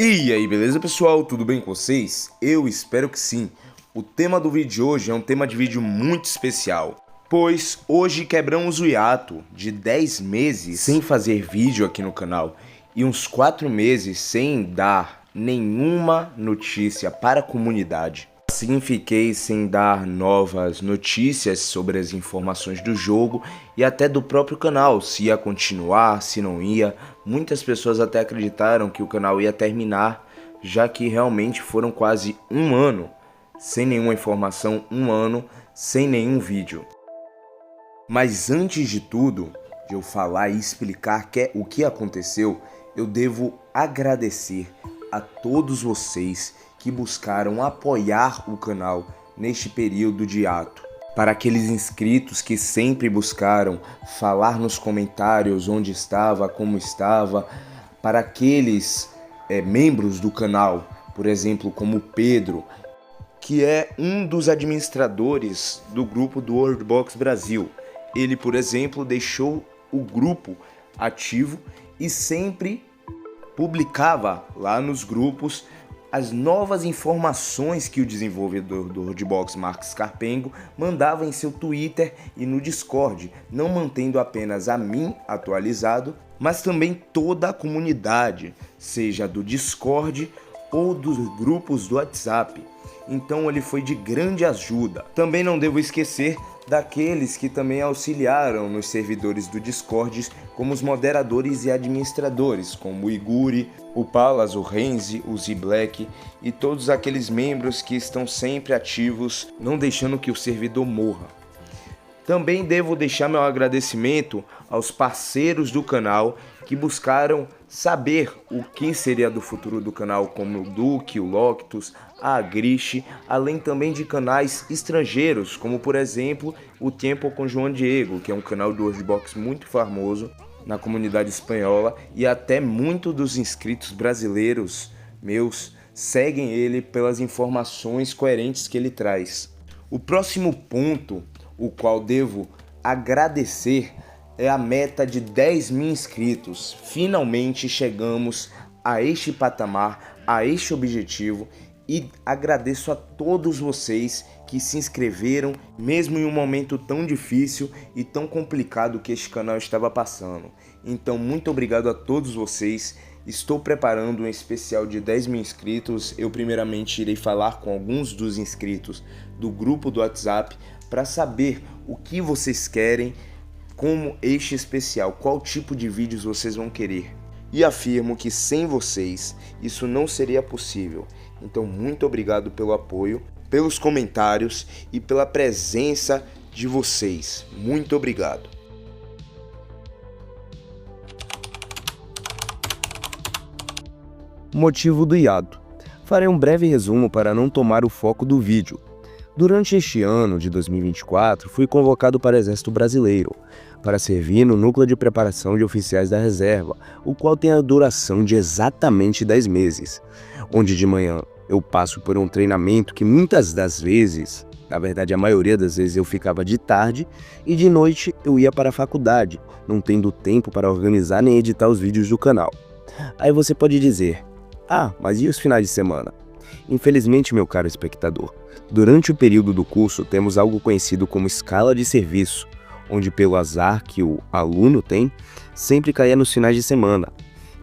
E aí, beleza pessoal? Tudo bem com vocês? Eu espero que sim. O tema do vídeo de hoje é um tema de vídeo muito especial, pois hoje quebramos o hiato de 10 meses sem fazer vídeo aqui no canal e uns 4 meses sem dar nenhuma notícia para a comunidade. Assim fiquei sem dar novas notícias sobre as informações do jogo e até do próprio canal, se ia continuar, se não ia. Muitas pessoas até acreditaram que o canal ia terminar, já que realmente foram quase um ano sem nenhuma informação, um ano sem nenhum vídeo. Mas antes de tudo, de eu falar e explicar o que aconteceu, eu devo agradecer a todos vocês que buscaram apoiar o canal neste período de hiato. Para aqueles inscritos que sempre buscaram falar nos comentários onde estava, como estava, para aqueles membros do canal, por exemplo, como o Pedro, que é um dos administradores do grupo do Worldbox Brasil. Ele, por exemplo, deixou o grupo ativo e sempre publicava lá nos grupos as novas informações que o desenvolvedor do Worldbox, Marcos Carpengo, mandava em seu Twitter e no Discord, não mantendo apenas a mim atualizado, mas também toda a comunidade, seja do Discord ou dos grupos do WhatsApp. Então ele foi de grande ajuda. Também não devo esquecer daqueles que também auxiliaram nos servidores do Discord, como os moderadores e administradores, como o Iguri, o Palas, o Renzi, o Z-Black e todos aqueles membros que estão sempre ativos, não deixando que o servidor morra. Também devo deixar meu agradecimento aos parceiros do canal que buscaram saber o que seria do futuro do canal, como o Duque, o Loctus, a Agriche, além também de canais estrangeiros, como por exemplo o Tempo com João Diego, que é um canal do Worldbox muito famoso na comunidade espanhola, e até muitos dos inscritos brasileiros meus seguem ele pelas informações coerentes que ele traz. O próximo ponto, o qual devo agradecer, é a meta de 10.000 inscritos. Finalmente chegamos a este patamar, a este objetivo, e agradeço a todos vocês que se inscreveram, mesmo em um momento tão difícil e tão complicado que este canal estava passando. Então, muito obrigado a todos vocês. Estou preparando um especial de 10.000 inscritos. Eu primeiramente irei falar com alguns dos inscritos do grupo do WhatsApp para saber o que vocês querem como este especial, qual tipo de vídeos vocês vão querer. E afirmo que sem vocês isso não seria possível. Então, muito obrigado pelo apoio, pelos comentários e pela presença de vocês. Muito obrigado. Motivo do hiato. Farei um breve resumo para não tomar o foco do vídeo. Durante este ano de 2024, fui convocado para o Exército Brasileiro, para servir no Núcleo de Preparação de Oficiais da Reserva, o qual tem a duração de exatamente 10 meses, onde de manhã eu passo por um treinamento que muitas das vezes, na verdade a maioria das vezes eu ficava de tarde, e de noite eu ia para a faculdade, não tendo tempo para organizar nem editar os vídeos do canal. Aí você pode dizer, mas e os finais de semana? Infelizmente, meu caro espectador, durante o período do curso temos algo conhecido como escala de serviço, onde pelo azar que o aluno tem, sempre caía nos finais de semana,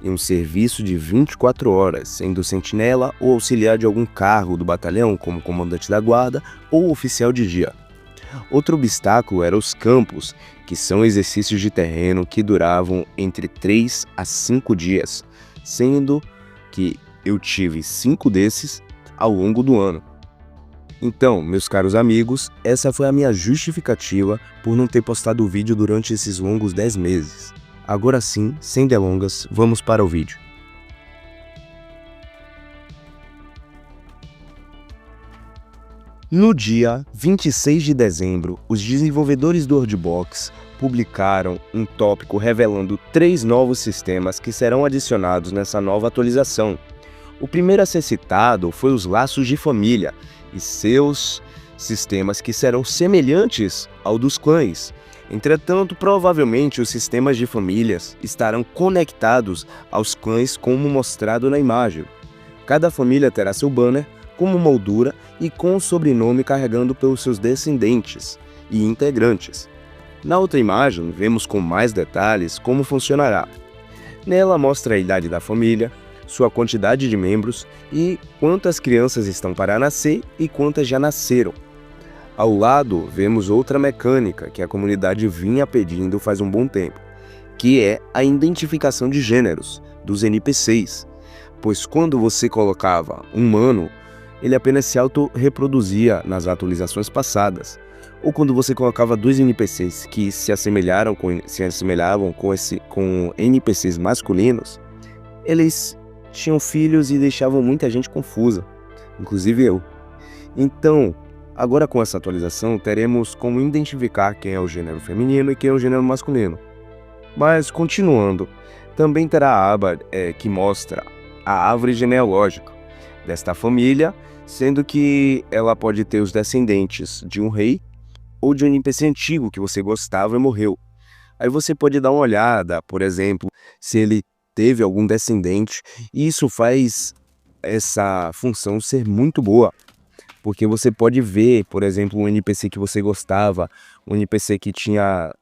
em um serviço de 24 horas, sendo sentinela ou auxiliar de algum cargo do batalhão, como comandante da guarda ou oficial de dia. Outro obstáculo era os campos, que são exercícios de terreno que duravam entre 3 a 5 dias, sendo que eu tive 5 desses ao longo do ano. Então, meus caros amigos, essa foi a minha justificativa por não ter postado o vídeo durante esses longos 10 meses. Agora sim, sem delongas, vamos para o vídeo. No dia 26 de dezembro, os desenvolvedores do Worldbox publicaram um tópico revelando 3 novos sistemas que serão adicionados nessa nova atualização. O primeiro a ser citado foi os laços de família e seus sistemas que serão semelhantes ao dos clãs. Entretanto, provavelmente os sistemas de famílias estarão conectados aos clãs como mostrado na imagem. Cada família terá seu banner como moldura e com o sobrenome carregando pelos seus descendentes e integrantes. Na outra imagem, vemos com mais detalhes como funcionará. Nela mostra a idade da família, sua quantidade de membros e quantas crianças estão para nascer e quantas já nasceram. Ao lado, vemos outra mecânica que a comunidade vinha pedindo faz um bom tempo, que é a identificação de gêneros dos NPCs, pois quando você colocava um humano, ele apenas se auto-reproduzia nas atualizações passadas, ou quando você colocava dois NPCs que se assemelhavam com NPCs masculinos, eles tinham filhos e deixavam muita gente confusa, inclusive eu. Então, agora com essa atualização, teremos como identificar quem é o gênero feminino e quem é o gênero masculino. Mas, continuando, também terá a aba que mostra a árvore genealógica desta família, sendo que ela pode ter os descendentes de um rei ou de um NPC antigo que você gostava e morreu. Aí você pode dar uma olhada, por exemplo, se ele teve algum descendente, e isso faz essa função ser muito boa, porque você pode ver, por exemplo, um NPC que você gostava, um NPC que tinha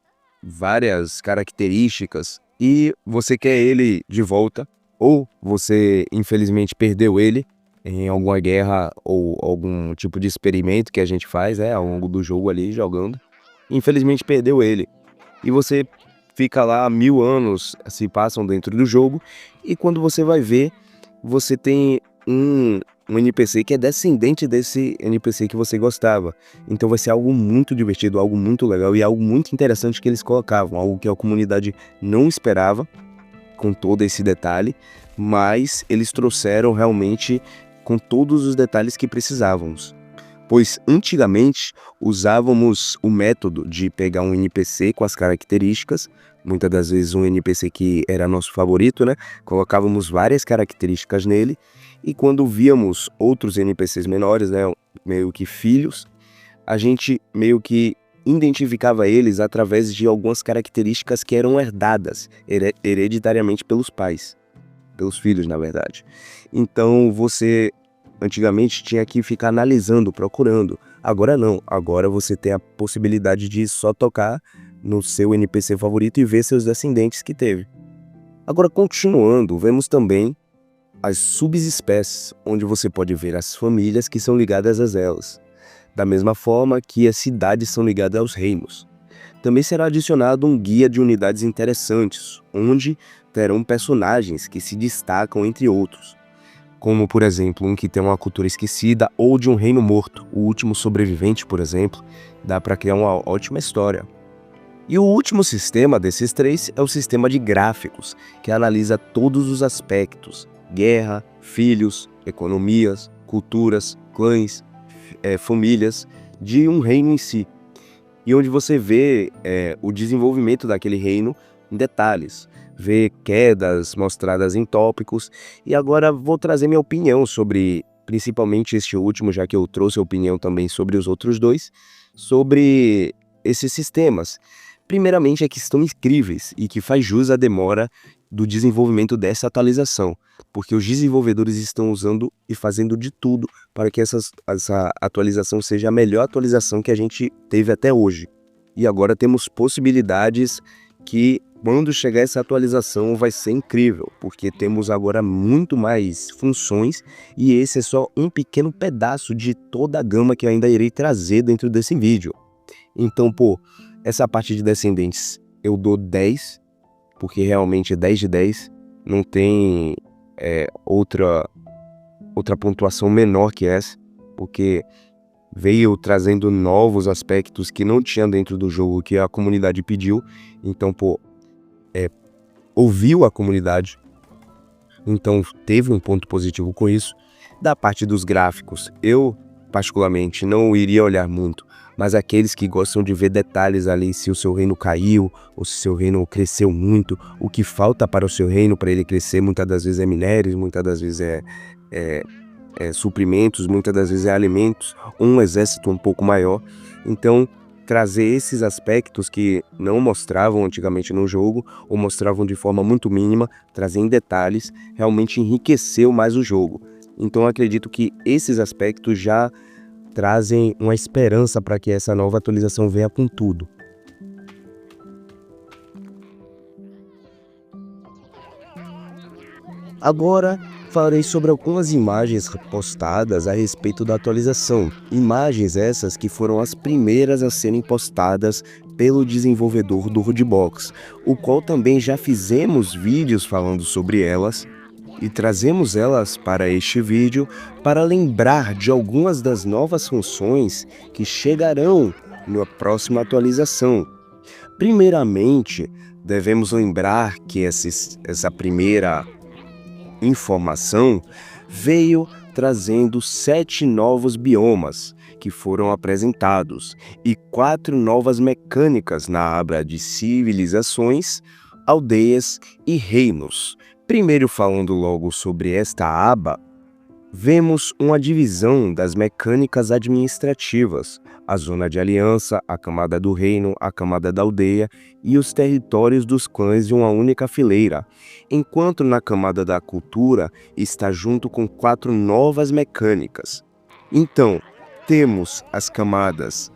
várias características, e você quer ele de volta, ou você infelizmente perdeu ele em alguma guerra ou algum tipo de experimento que a gente faz ao longo do jogo ali, jogando, infelizmente perdeu ele, e você fica lá 1000 anos se passam dentro do jogo, e quando você vai ver, você tem um NPC que é descendente desse NPC que você gostava. Então vai ser algo muito divertido, algo muito legal e algo muito interessante que eles colocavam, algo que a comunidade não esperava, com todo esse detalhe, mas eles trouxeram realmente com todos os detalhes que precisávamos. Pois antigamente usávamos o método de pegar um NPC com as características, muitas das vezes um NPC que era nosso favorito, né? Colocávamos várias características nele, e quando víamos outros NPCs menores, né, meio que filhos, a gente meio que identificava eles através de algumas características que eram herdadas hereditariamente pelos pais, pelos filhos, na verdade. Então você antigamente tinha que ficar analisando, procurando. Agora não, agora você tem a possibilidade de só tocar no seu NPC favorito e ver seus descendentes que teve. Agora, continuando, vemos também as subespécies, onde você pode ver as famílias que são ligadas a elas, da mesma forma que as cidades são ligadas aos reinos. Também será adicionado um guia de unidades interessantes, onde terão personagens que se destacam entre outros, como, por exemplo, um que tem uma cultura esquecida ou de um reino morto, o último sobrevivente, por exemplo. Dá para criar uma ótima história. E o último sistema desses três é o sistema de gráficos, que analisa todos os aspectos: guerra, filhos, economias, culturas, clãs, famílias de um reino em si. E onde você vê o desenvolvimento daquele reino em detalhes, vê quedas mostradas em tópicos. E agora vou trazer minha opinião sobre, principalmente este último, já que eu trouxe a opinião também sobre os outros dois, sobre esses sistemas. Primeiramente é que estão incríveis e que faz jus à demora do desenvolvimento dessa atualização, porque os desenvolvedores estão usando e fazendo de tudo para que essa atualização seja a melhor atualização que a gente teve até hoje. E agora temos possibilidades que, quando chegar essa atualização, vai ser incrível, porque temos agora muito mais funções, e esse é só um pequeno pedaço de toda a gama que eu ainda irei trazer dentro desse vídeo. Então, essa parte de descendentes eu dou 10, porque realmente é 10 de 10, não tem outra pontuação menor que essa, porque veio trazendo novos aspectos que não tinha dentro do jogo, que a comunidade pediu. Então, ouviu a comunidade, então teve um ponto positivo com isso. Da parte dos gráficos, eu particularmente não iria olhar muito, mas aqueles que gostam de ver detalhes ali, se o seu reino caiu ou se o seu reino cresceu muito, o que falta para o seu reino para ele crescer, muitas das vezes é minérios, muitas das vezes suprimentos, muitas das vezes é alimentos, um exército um pouco maior. Então, trazer esses aspectos que não mostravam antigamente no jogo, ou mostravam de forma muito mínima, trazer em detalhes, realmente enriqueceu mais o jogo. Então acredito que esses aspectos já trazem uma esperança para que essa nova atualização venha com tudo. Agora falarei sobre algumas imagens postadas a respeito da atualização. Imagens essas que foram as primeiras a serem postadas pelo desenvolvedor do Rudebox, o qual também já fizemos vídeos falando sobre elas e trazemos elas para este vídeo para lembrar de algumas das novas funções que chegarão na próxima atualização. Primeiramente, devemos lembrar que essa primeira informação veio trazendo 7 novos biomas que foram apresentados e 4 novas mecânicas na aba de civilizações, aldeias e reinos. Primeiro, falando logo sobre esta aba, vemos uma divisão das mecânicas administrativas, a zona de aliança, a camada do reino, a camada da aldeia e os territórios dos clãs de uma única fileira, enquanto na camada da cultura está junto com 4 novas mecânicas. Então, temos as camadas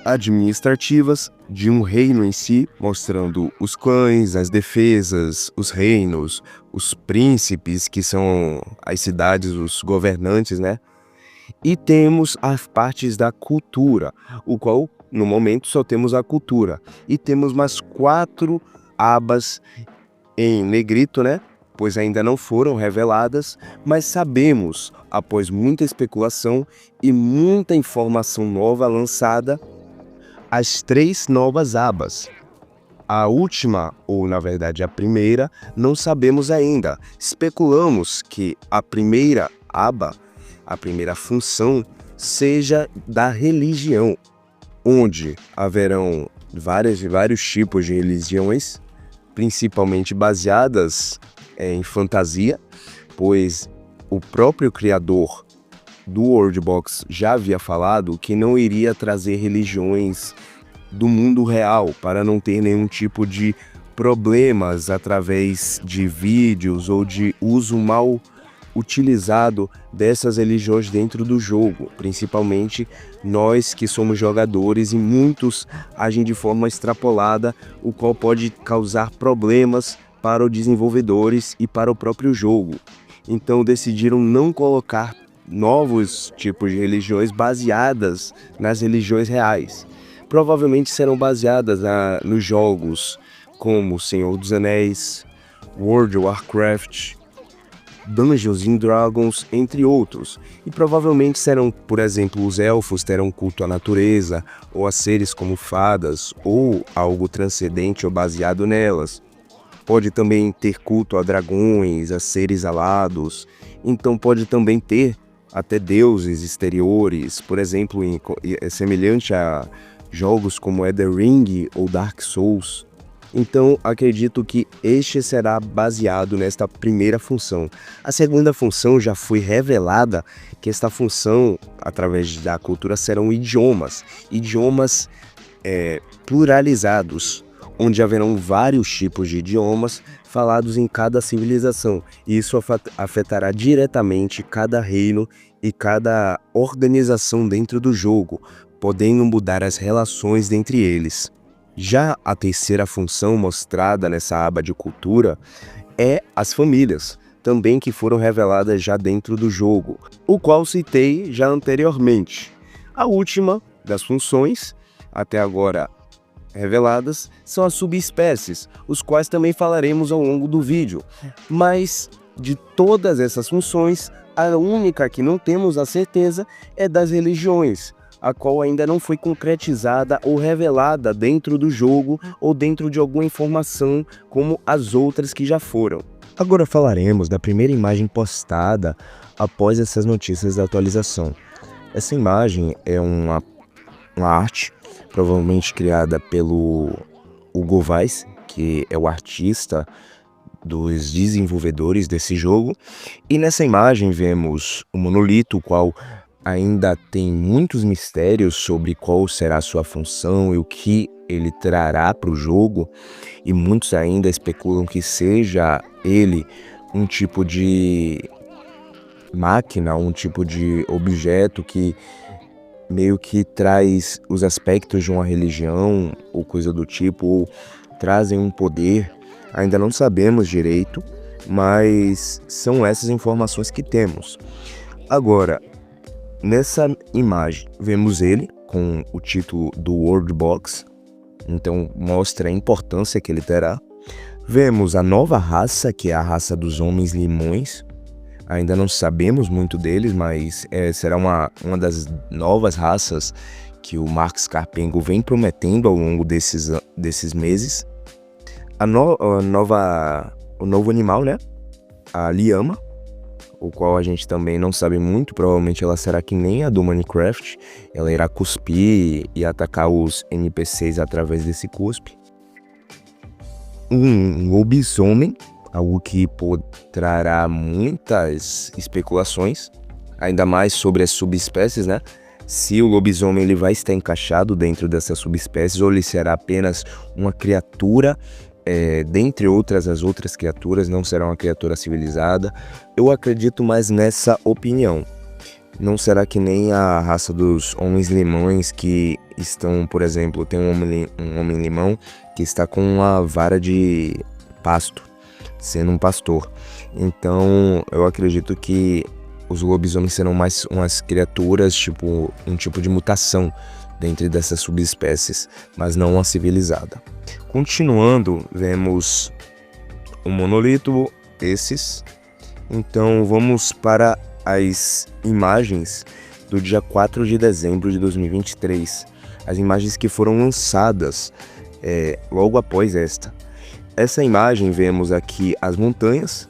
administrativas de um reino em si, mostrando os clãs, as defesas, os reinos, os príncipes, que são as cidades, os governantes, né? E temos as partes da cultura, o qual, no momento, só temos a cultura. E temos mais 4 abas em negrito, né? Pois ainda não foram reveladas, mas sabemos, após muita especulação e muita informação nova lançada, as 3 novas abas. A última, ou na verdade a primeira, não sabemos ainda. Especulamos que a primeira aba, a primeira função, seja da religião, onde haverão vários tipos de religiões, principalmente baseadas em fantasia, pois o próprio criador do Worldbox já havia falado que não iria trazer religiões do mundo real para não ter nenhum tipo de problemas através de vídeos ou de uso mal utilizado dessas religiões dentro do jogo, principalmente nós que somos jogadores e muitos agem de forma extrapolada, o qual pode causar problemas para os desenvolvedores e para o próprio jogo. Então decidiram não colocar novos tipos de religiões baseadas nas religiões reais. Provavelmente serão baseadas nos jogos como Senhor dos Anéis, World of Warcraft, Dungeons and Dragons, entre outros. E provavelmente serão, por exemplo, os elfos terão culto à natureza, ou a seres como fadas, ou algo transcendente ou baseado nelas. Pode também ter culto a dragões, a seres alados. Então pode também ter até deuses exteriores, por exemplo, semelhante a jogos como Elden Ring ou Dark Souls. Então, acredito que este será baseado nesta primeira função. A segunda função já foi revelada, que esta função, através da cultura, serão idiomas pluralizados, onde haverão vários tipos de idiomas falados em cada civilização. E isso afetará diretamente cada reino e cada organização dentro do jogo, podendo mudar as relações entre eles. Já a terceira função mostrada nessa aba de cultura é as famílias, também que foram reveladas já dentro do jogo, o qual citei já anteriormente. A última das funções, até agora reveladas, são as subespécies, os quais também falaremos ao longo do vídeo. Mas de todas essas funções, a única que não temos a certeza é das religiões, a qual ainda não foi concretizada ou revelada dentro do jogo ou dentro de alguma informação como as outras que já foram. Agora falaremos da primeira imagem postada após essas notícias da atualização. Essa imagem é uma arte, provavelmente criada pelo Hugo Weiss, que é o artista dos desenvolvedores desse jogo. E nessa imagem vemos o monolito, o qual ainda tem muitos mistérios sobre qual será a sua função e o que ele trará para o jogo, e muitos ainda especulam que seja ele um tipo de máquina, um tipo de objeto que meio que traz os aspectos de uma religião ou coisa do tipo, ou trazem um poder. Ainda não sabemos direito, mas são essas informações que temos. Agora, nessa imagem, vemos ele com o título do World Box, então mostra a importância que ele terá. Vemos a nova raça, que é a raça dos Homens Limões. Ainda não sabemos muito deles, mas será uma das novas raças que o Marcos Carpengo vem prometendo ao longo desses meses. O novo animal, né? A Liama, o qual a gente também não sabe muito, provavelmente ela será que nem a do Minecraft. Ela irá cuspir e atacar os NPCs através desse cuspe. Um lobisomem, algo que trará muitas especulações, ainda mais sobre as subespécies, né? Se o lobisomem ele vai estar encaixado dentro dessas subespécies ou ele será apenas uma criatura, dentre as outras criaturas, não será uma criatura civilizada. Eu acredito mais nessa opinião. Não será que nem a raça dos Homens Limões que estão, por exemplo, tem um homem limão que está com uma vara de pasto, sendo um pastor. Então eu acredito que os lobisomens serão mais umas criaturas, tipo um tipo de mutação dentro dessas subespécies, mas não uma civilizada. Continuando, vemos o monolito, esses. Então vamos para as imagens do dia 4 de dezembro de 2023. As imagens que foram lançadas logo após esta. Essa imagem, vemos aqui as montanhas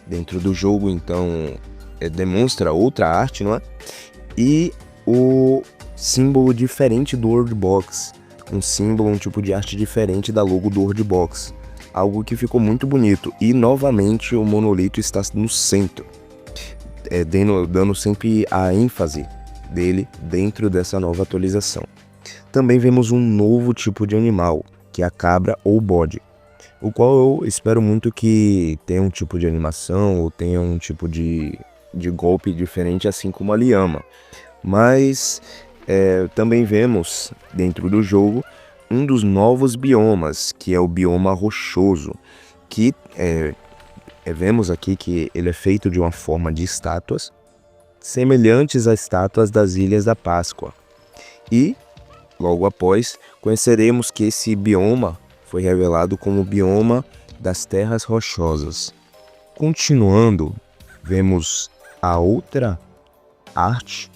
dentro do jogo, então demonstra outra arte, não é? E o símbolo diferente do World Box, um tipo de arte diferente da logo do World Box, algo que ficou muito bonito. E novamente o monolito está no centro, dando sempre a ênfase dele dentro dessa nova atualização. Também vemos um novo tipo de animal, que é a cabra ou bode, o qual eu espero muito que tenha um tipo de animação ou tenha um tipo de golpe diferente, assim como a Liama. Mas também vemos dentro do jogo um dos novos biomas, que é o bioma rochoso, que vemos aqui que ele é feito de uma forma de estátuas, semelhantes às estátuas das Ilhas da Páscoa. E, logo após, conheceremos que esse bioma foi revelado como o bioma das Terras Rochosas. Continuando, vemos a outra arte,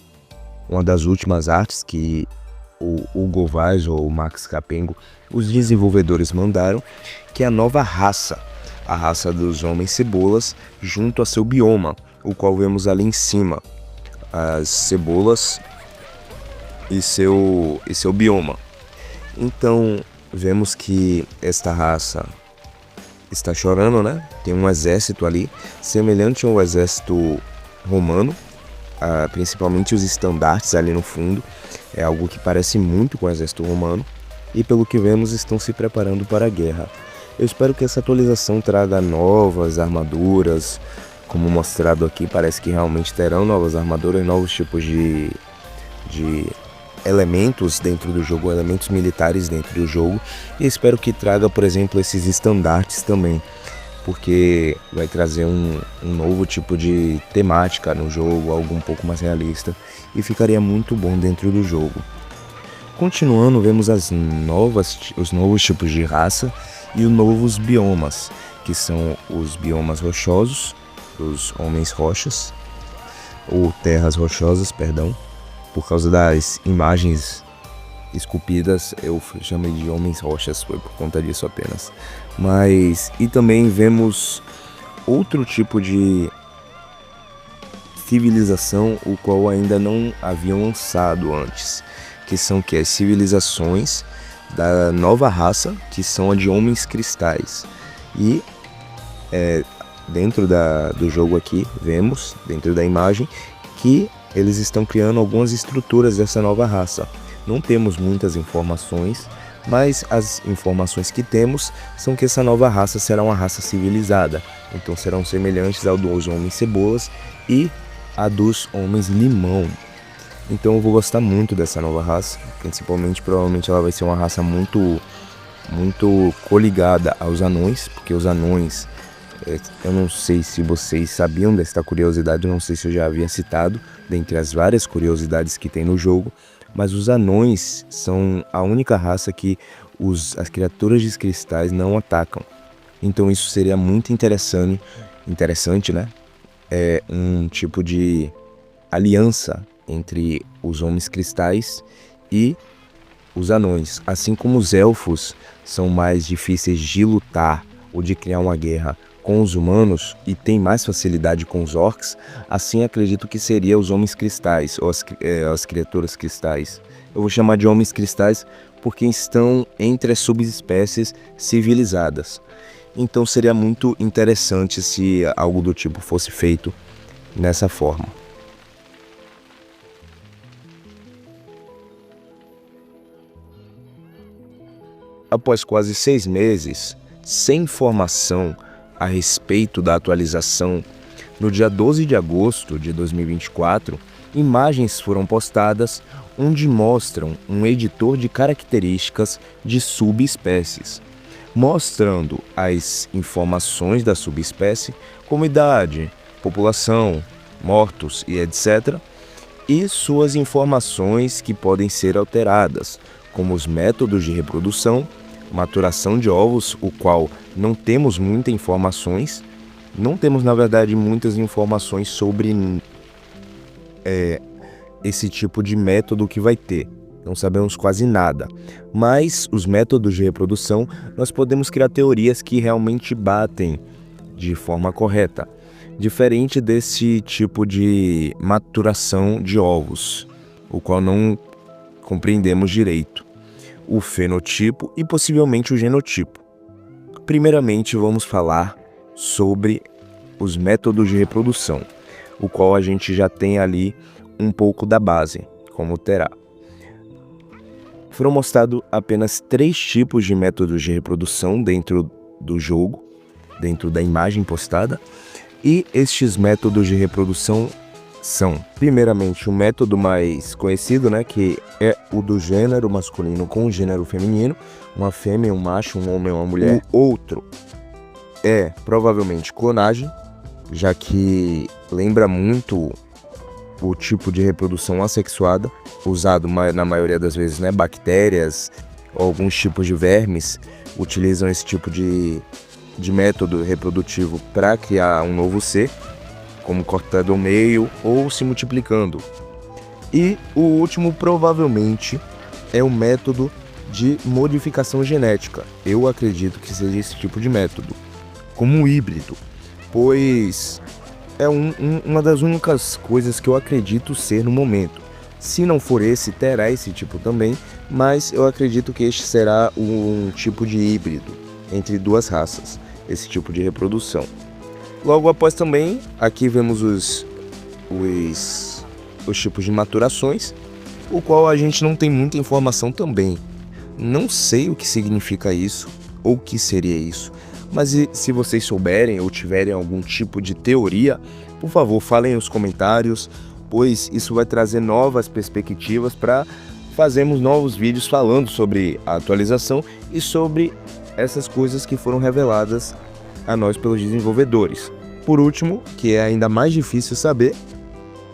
uma das últimas artes que o Hugo Vaz ou o Max Capengo, os desenvolvedores, mandaram, que é a nova raça, a raça dos Homens Cebolas, junto a seu bioma, o qual vemos ali em cima, as cebolas e seu bioma. Então, vemos que esta raça está chorando, né? Tem um exército ali, semelhante ao exército romano, principalmente os estandartes ali no fundo. É algo que parece muito com o exército romano. E pelo que vemos, estão se preparando para a guerra. Eu espero que essa atualização traga novas armaduras. Como mostrado aqui, parece que realmente terão novas armaduras, novos tipos de elementos dentro do jogo, elementos militares dentro do jogo. E espero que traga, por exemplo, esses estandartes também, porque vai trazer um novo tipo de temática no jogo, algo um pouco mais realista, e ficaria muito bom dentro do jogo. Continuando, vemos os novos tipos de raça e os novos biomas, que são os biomas rochosos, os homens rochas, ou terras rochosas, perdão. Por causa das imagens esculpidas, eu chamei de homens rochas, foi por conta disso apenas. E também vemos outro tipo de civilização, o qual ainda não haviam lançado antes, que são as civilizações da nova raça, que são a de homens cristais. E dentro do jogo aqui, vemos, dentro da imagem, que eles estão criando algumas estruturas dessa nova raça. Não temos muitas informações, mas as informações que temos são que essa nova raça será uma raça civilizada. Então serão semelhantes ao dos Homens Cebolas e a dos homens limão. Então eu vou gostar muito dessa nova raça, principalmente, provavelmente ela vai ser uma raça muito coligada aos anões, porque os anões, eu não sei se vocês sabiam desta curiosidade, eu não sei se eu já havia citado, dentre as várias curiosidades que tem no jogo, mas os anões são a única raça que as criaturas de cristais não atacam. Então isso seria muito interessante, né? É um tipo de aliança entre os homens cristais e os anões. Assim como os elfos são mais difíceis de lutar ou de criar uma guerra com os humanos e tem mais facilidade com os orcs, assim acredito que seria os homens cristais ou as criaturas cristais. Eu vou chamar de homens cristais porque estão entre as subespécies civilizadas. Então seria muito interessante se algo do tipo fosse feito nessa forma. Após quase 6 meses, sem informação a respeito da atualização, no dia 12 de agosto de 2024, imagens foram postadas onde mostram um editor de características de subespécies, mostrando as informações da subespécie, como idade, população, mortos e etc., e suas informações que podem ser alteradas, como os métodos de reprodução, maturação de ovos, o qual não temos muitas informações, não temos na verdade muitas informações sobre esse tipo de método que vai ter, não sabemos quase nada, mas os métodos de reprodução nós podemos criar teorias que realmente batem de forma correta, diferente desse tipo de maturação de ovos, o qual não compreendemos direito. O fenotipo e possivelmente o genotipo. Primeiramente vamos falar sobre os métodos de reprodução, o qual a gente já tem ali um pouco da base, como terá. Foram mostrados apenas 3 tipos de métodos de reprodução dentro do jogo, dentro da imagem postada, e estes métodos de reprodução são, primeiramente, o método mais conhecido, né, que é o do gênero masculino com o gênero feminino, uma fêmea, um macho, um homem, uma mulher. O outro é, provavelmente, clonagem, já que lembra muito o tipo de reprodução assexuada, usado na maioria das vezes, né, bactérias ou alguns tipos de vermes utilizam esse tipo de método reprodutivo para criar um novo ser, como cortado ao meio ou se multiplicando. E o último provavelmente é o método de modificação genética. Eu acredito que seja esse tipo de método, como um híbrido, pois é uma das únicas coisas que eu acredito ser no momento. Se não for esse, terá esse tipo também, mas eu acredito que este será um tipo de híbrido entre 2 raças, esse tipo de reprodução. Logo após também, aqui vemos os tipos de maturações, o qual a gente não tem muita informação também. Não sei o que significa isso, ou o que seria isso, mas se vocês souberem ou tiverem algum tipo de teoria, por favor, falem nos comentários, pois isso vai trazer novas perspectivas para fazermos novos vídeos falando sobre a atualização e sobre essas coisas que foram reveladas a nós pelos desenvolvedores. Por último, que é ainda mais difícil saber,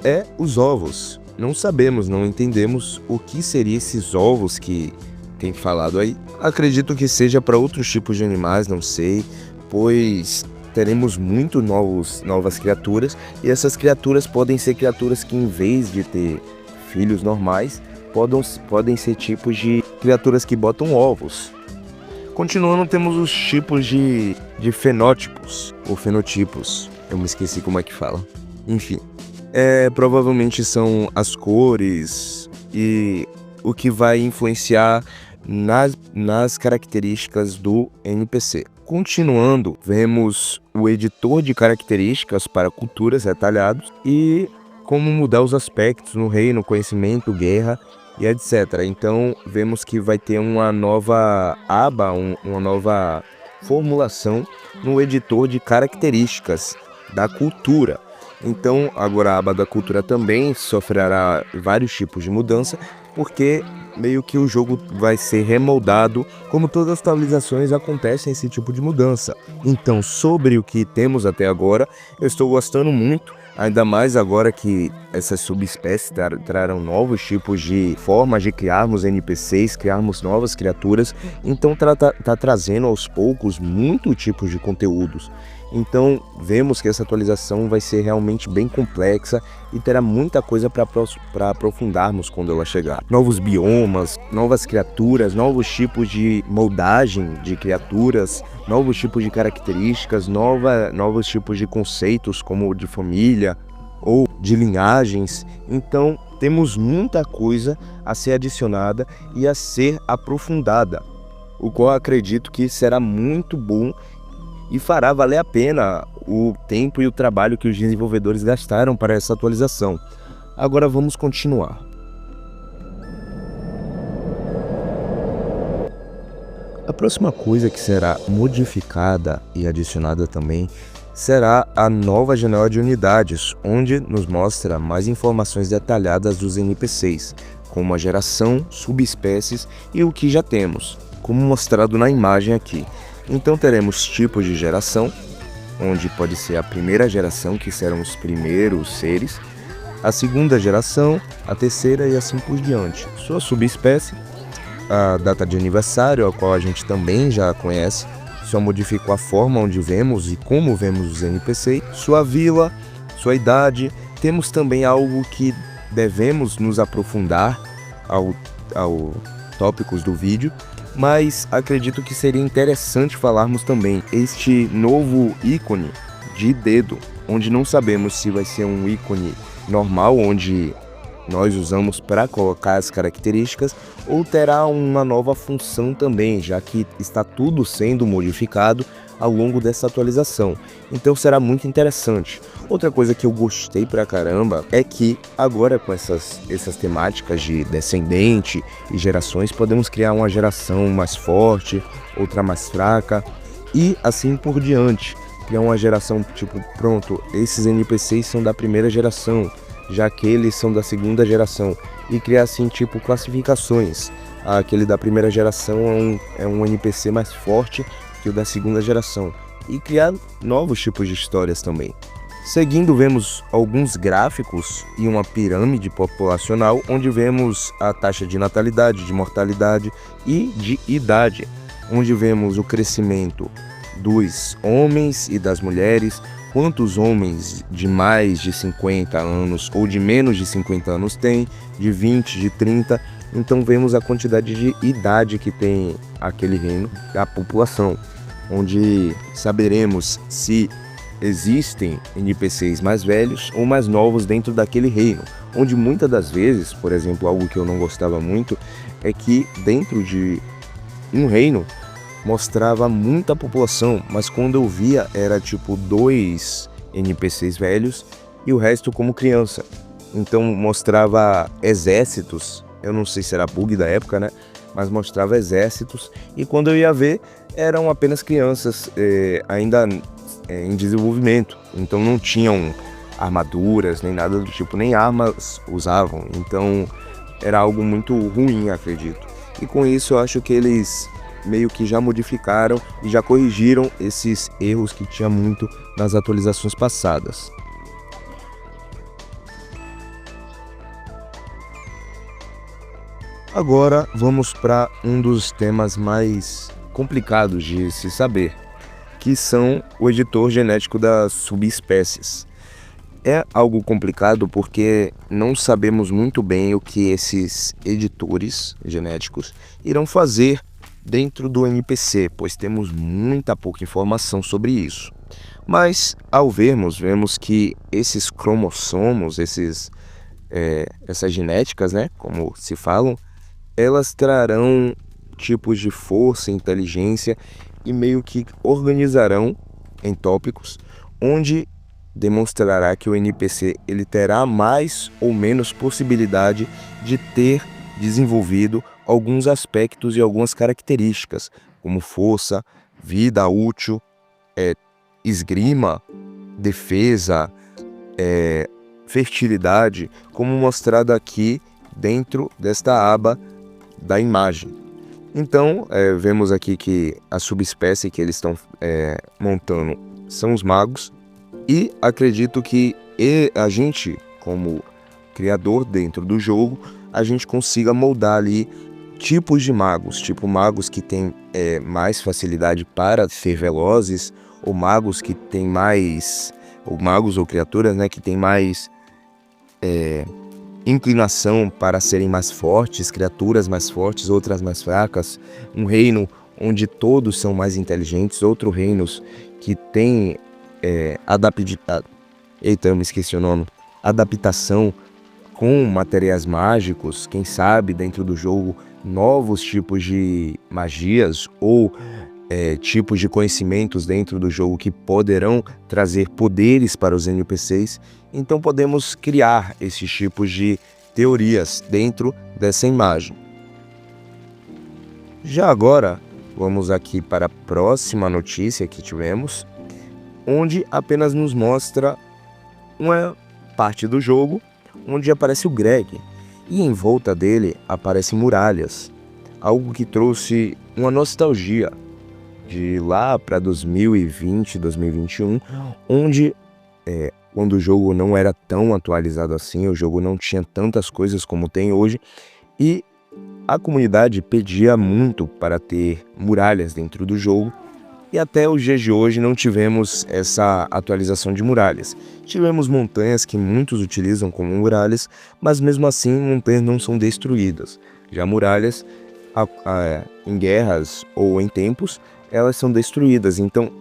é os ovos. Não sabemos, não entendemos o que seriam esses ovos que tem falado aí. Acredito que seja para outros tipos de animais, não sei, pois teremos muito novas criaturas, e essas criaturas podem ser criaturas que, em vez de ter filhos normais, podem ser tipos de criaturas que botam ovos. Continuando, temos os tipos de fenótipos, ou fenotipos, eu me esqueci como é que fala. Enfim, provavelmente são as cores e o que vai influenciar nas características do NPC. Continuando, vemos o editor de características para culturas retalhados e como mudar os aspectos no reino, conhecimento, guerra e etc. Então vemos que vai ter uma nova aba, uma nova formulação no editor de características da cultura. Então, agora a aba da cultura também sofrerá vários tipos de mudança, porque meio que o jogo vai ser remoldado, como todas as atualizações acontecem esse tipo de mudança. Então, sobre o que temos até agora, eu estou gostando muito, ainda mais agora que essas subespécies trarão novos tipos de formas de criarmos NPCs, criarmos novas criaturas. Então tá trazendo aos poucos muitos tipos de conteúdos. Então vemos que essa atualização vai ser realmente bem complexa e terá muita coisa para aprofundarmos quando ela chegar. Novos biomas, novas criaturas, novos tipos de moldagem de criaturas, novos tipos de características, novos tipos de conceitos como de família ou de linhagens. Então temos muita coisa a ser adicionada e a ser aprofundada, o qual acredito que será muito bom e fará valer a pena o tempo e o trabalho que os desenvolvedores gastaram para essa atualização. Agora vamos continuar. A próxima coisa que será modificada e adicionada também será a nova janela de unidades, onde nos mostra mais informações detalhadas dos NPCs, como a geração, subespécies e o que já temos, como mostrado na imagem aqui. Então teremos tipos de geração, onde pode ser a primeira geração, que serão os primeiros seres, a segunda geração, a terceira e assim por diante. Sua subespécie, a data de aniversário, a qual a gente também já conhece, só modificou a forma onde vemos e como vemos os NPCs, sua vila, sua idade. Temos também algo que devemos nos aprofundar ao tópicos do vídeo, mas acredito que seria interessante falarmos também este novo ícone de dedo, onde não sabemos se vai ser um ícone normal, onde nós usamos para colocar as características, ou terá uma nova função também, já que está tudo sendo modificado ao longo dessa atualização. Então será muito interessante. Outra coisa que eu gostei pra caramba é que agora com essas temáticas de descendente e gerações, podemos criar uma geração mais forte, outra mais fraca e assim por diante. Criar uma geração tipo, pronto, esses NPCs são da primeira geração, já que eles são da segunda geração, e criar assim tipo classificações. Aquele da primeira geração é um NPC mais forte que o da segunda geração, e criar novos tipos de histórias também. Seguindo, vemos alguns gráficos e uma pirâmide populacional, onde vemos a taxa de natalidade, de mortalidade e de idade, onde vemos o crescimento dos homens e das mulheres, quantos homens de mais de 50 anos ou de menos de 50 anos tem, de 20, de 30. Então vemos a quantidade de idade que tem aquele reino, a população, onde saberemos se existem NPCs mais velhos ou mais novos dentro daquele reino, onde muitas das vezes, por exemplo, algo que eu não gostava muito, é que dentro de um reino mostrava muita população, mas quando eu via era tipo 2 NPCs velhos e o resto como criança. Então mostrava exércitos, eu não sei se era bug da época, né? Mas mostrava exércitos, e quando eu ia ver eram apenas crianças ainda em desenvolvimento, então não tinham armaduras nem nada do tipo, nem armas usavam, então era algo muito ruim, acredito. E com isso eu acho que eles meio que já modificaram e já corrigiram esses erros que tinha muito nas atualizações passadas. Agora vamos para um dos temas mais complicados de se saber, que são o editor genético das subespécies. É algo complicado porque não sabemos muito bem o que esses editores genéticos irão fazer dentro do NPC, pois temos muita pouca informação sobre isso. Mas ao vemos que esses cromossomos, essas genéticas, né, como se falam, elas trarão tipos de força, inteligência e meio que organizarão em tópicos, onde demonstrará que o NPC ele terá mais ou menos possibilidade de ter desenvolvido alguns aspectos e algumas características, como força, vida útil, esgrima, defesa, fertilidade, como mostrado aqui dentro desta aba da imagem. Então, vemos aqui que a subespécie que eles estão montando são os magos, e acredito que a gente, como criador dentro do jogo, a gente consiga moldar ali tipos de magos, tipo magos que têm mais facilidade para ser velozes, ou magos que têm mais, ou magos ou criaturas, né, que têm mais inclinação para serem mais fortes, criaturas mais fortes, outras mais fracas, um reino onde todos são mais inteligentes, outros reinos que têm adaptação com materiais mágicos, quem sabe dentro do jogo novos tipos de magias ou tipos de conhecimentos dentro do jogo que poderão trazer poderes para os NPCs. Então podemos criar esses tipos de teorias dentro dessa imagem. Já agora, vamos aqui para a próxima notícia que tivemos, onde apenas nos mostra uma parte do jogo onde aparece o Greg, e em volta dele aparecem muralhas, algo que trouxe uma nostalgia de lá para 2020, 2021, onde quando o jogo não era tão atualizado assim, o jogo não tinha tantas coisas como tem hoje, e a comunidade pedia muito para ter muralhas dentro do jogo, e até os dias de hoje não tivemos essa atualização de muralhas. Tivemos montanhas que muitos utilizam como muralhas, mas mesmo assim montanhas não são destruídas. Já muralhas, em guerras ou em tempos, elas são destruídas. Então,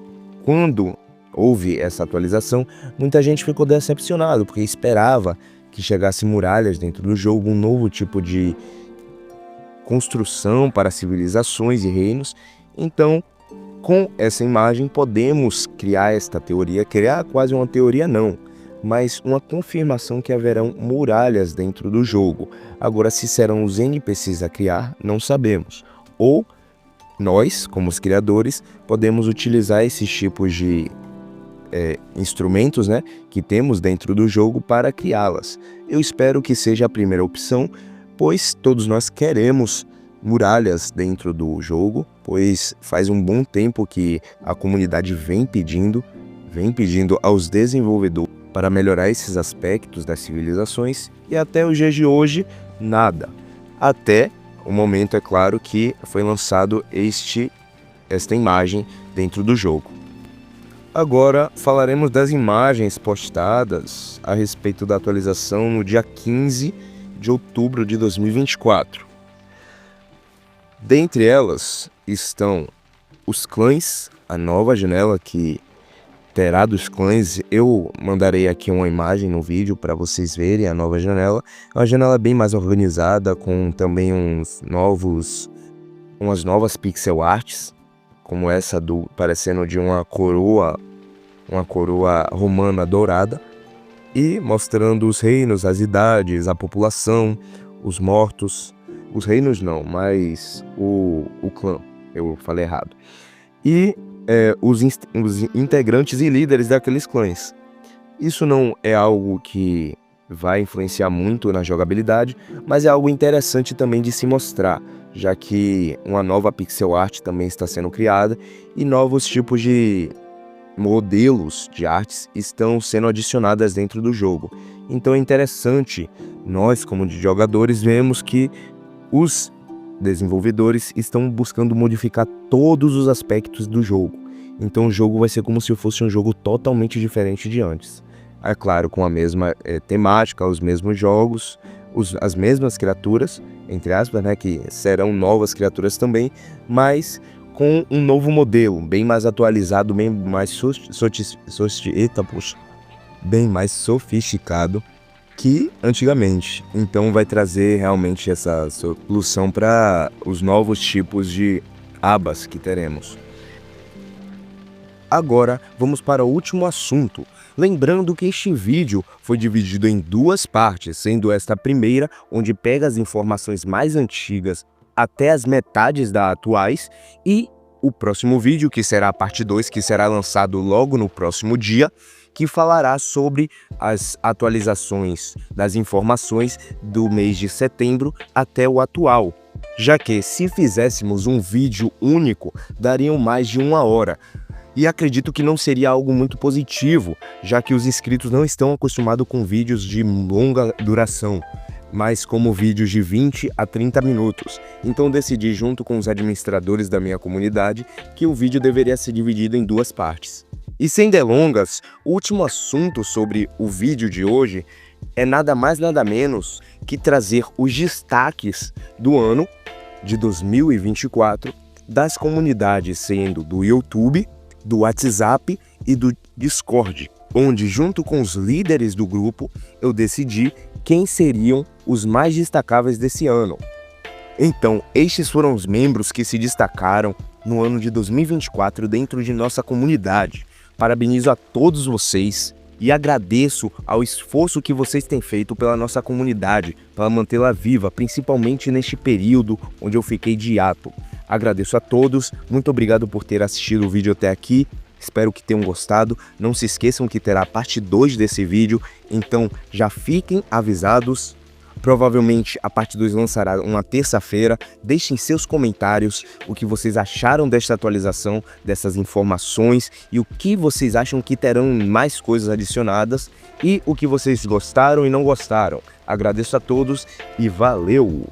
quando houve essa atualização, muita gente ficou decepcionado, porque esperava que chegasse muralhas dentro do jogo, um novo tipo de construção para civilizações e reinos. Então, com essa imagem podemos criar esta teoria, criar quase uma teoria não, mas uma confirmação que haverão muralhas dentro do jogo. Agora, se serão os NPCs a criar, não sabemos. Ou nós, como os criadores, podemos utilizar esses tipos de instrumentos, né, que temos dentro do jogo para criá-las. Eu espero que seja a primeira opção, pois todos nós queremos muralhas dentro do jogo, pois faz um bom tempo que a comunidade vem pedindo aos desenvolvedores para melhorar esses aspectos das civilizações, e até os dias de hoje, nada. Até o momento, é claro, que foi lançado esta imagem dentro do jogo. Agora falaremos das imagens postadas a respeito da atualização no dia 15 de outubro de 2024. Dentre elas estão os clãs, a nova janela que terá dos clãs. Eu mandarei aqui uma imagem no vídeo para vocês verem a nova janela. É uma janela bem mais organizada, com também umas novas pixel arts, como essa parecendo de uma coroa romana dourada, e mostrando os reinos, as idades, a população, os mortos. Os reinos não, mas o clã, eu falei errado. E os integrantes e líderes daqueles clãs. Isso não é algo que vai influenciar muito na jogabilidade, mas é algo interessante também de se mostrar, já que uma nova pixel art também está sendo criada e novos tipos de modelos de artes estão sendo adicionadas dentro do jogo. Então é interessante, nós como jogadores vemos que os desenvolvedores estão buscando modificar todos os aspectos do jogo. Então o jogo vai ser como se fosse um jogo totalmente diferente de antes. É claro, com a mesma temática, os mesmos jogos, as mesmas criaturas, entre aspas, né, que serão novas criaturas também, mas com um novo modelo, bem mais atualizado, bem mais bem mais sofisticado que antigamente. Então vai trazer realmente essa solução para os novos tipos de abas que teremos. Agora vamos para o último assunto. Lembrando que este vídeo foi dividido em duas partes, sendo esta primeira onde pega as informações mais antigas até as metades das atuais, e o próximo vídeo, que será a parte 2, que será lançado logo no próximo dia, que falará sobre as atualizações das informações do mês de setembro até o atual, já que se fizéssemos um vídeo único, dariam mais de 1 hora. E acredito que não seria algo muito positivo, já que os inscritos não estão acostumados com vídeos de longa duração, mas como vídeos de 20 a 30 minutos. Então decidi, junto com os administradores da minha comunidade, que o vídeo deveria ser dividido em 2 partes. E sem delongas, o último assunto sobre o vídeo de hoje é nada mais nada menos que trazer os destaques do ano de 2024 das comunidades, sendo do YouTube, do WhatsApp e do Discord, onde junto com os líderes do grupo eu decidi quem seriam os mais destacáveis desse ano. Então, estes foram os membros que se destacaram no ano de 2024 dentro de nossa comunidade. Parabenizo a todos vocês e agradeço ao esforço que vocês têm feito pela nossa comunidade, para mantê-la viva, principalmente neste período onde eu fiquei de hiato. Agradeço a todos, muito obrigado por ter assistido o vídeo até aqui, espero que tenham gostado. Não se esqueçam que terá parte 2 desse vídeo, então já fiquem avisados. Provavelmente a parte 2 lançará uma terça-feira. Deixem seus comentários o que vocês acharam desta atualização, dessas informações e o que vocês acham que terão mais coisas adicionadas e o que vocês gostaram e não gostaram. Agradeço a todos e valeu!